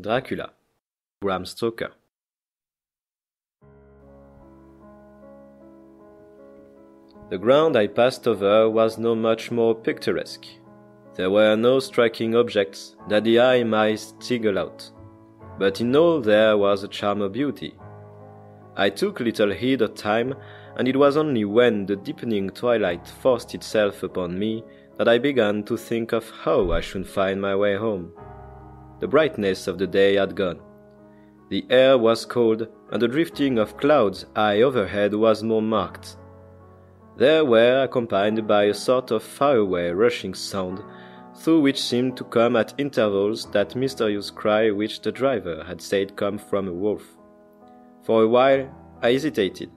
Dracula, Bram Stoker. The ground I passed over was no much more picturesque. There were no striking objects that the eye might single out, but in all there was a charm of beauty. I took little heed of time, and it was only when the deepening twilight forced itself upon me that I began to think of how I should find my way home. The brightness of the day had gone. The air was cold, and the drifting of clouds high overhead was more marked. They were accompanied by a sort of faraway rushing sound, through which seemed to come at intervals that mysterious cry which the driver had said come from a wolf. For a while I hesitated.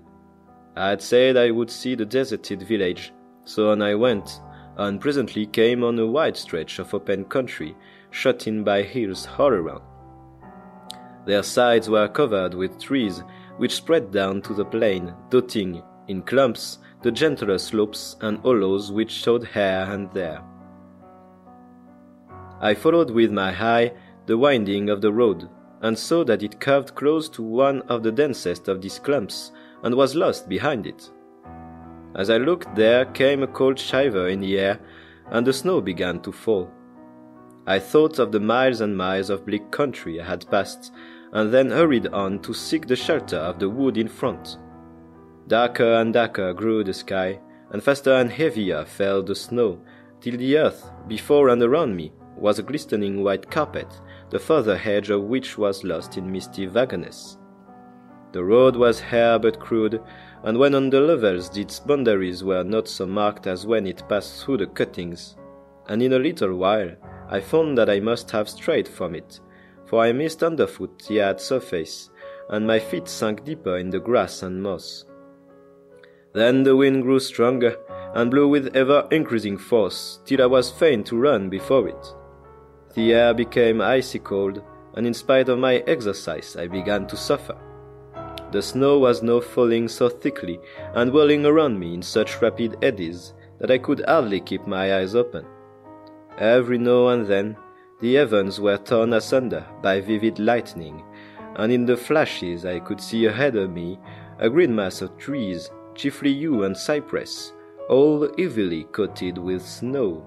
I had said I would see the deserted village, so on I went, and presently came on a wide stretch of open country, shut in by hills all around. Their sides were covered with trees, which spread down to the plain, dotting, in clumps, the gentler slopes and hollows which showed here and there. I followed with my eye the winding of the road, and saw that it curved close to one of the densest of these clumps, and was lost behind it. As I looked, there came a cold shiver in the air, and the snow began to fall. I thought of the miles and miles of bleak country I had passed, and then hurried on to seek the shelter of the wood in front. Darker and darker grew the sky, and faster and heavier fell the snow, till the earth, before and around me, was a glistening white carpet, the further edge of which was lost in misty vagueness. The road was bare but crude, and when on the levels its boundaries were not so marked as when it passed through the cuttings, and in a little while I found that I must have strayed from it, for I missed underfoot the hard surface, and my feet sank deeper in the grass and moss. Then the wind grew stronger, and blew with ever-increasing force, till I was fain to run before it. The air became icy cold, and in spite of my exercise I began to suffer. The snow was now falling so thickly, and whirling around me in such rapid eddies, that I could hardly keep my eyes open. Every now and then the heavens were torn asunder by vivid lightning, and in the flashes I could see ahead of me a green mass of trees, chiefly yew and cypress, all heavily coated with snow.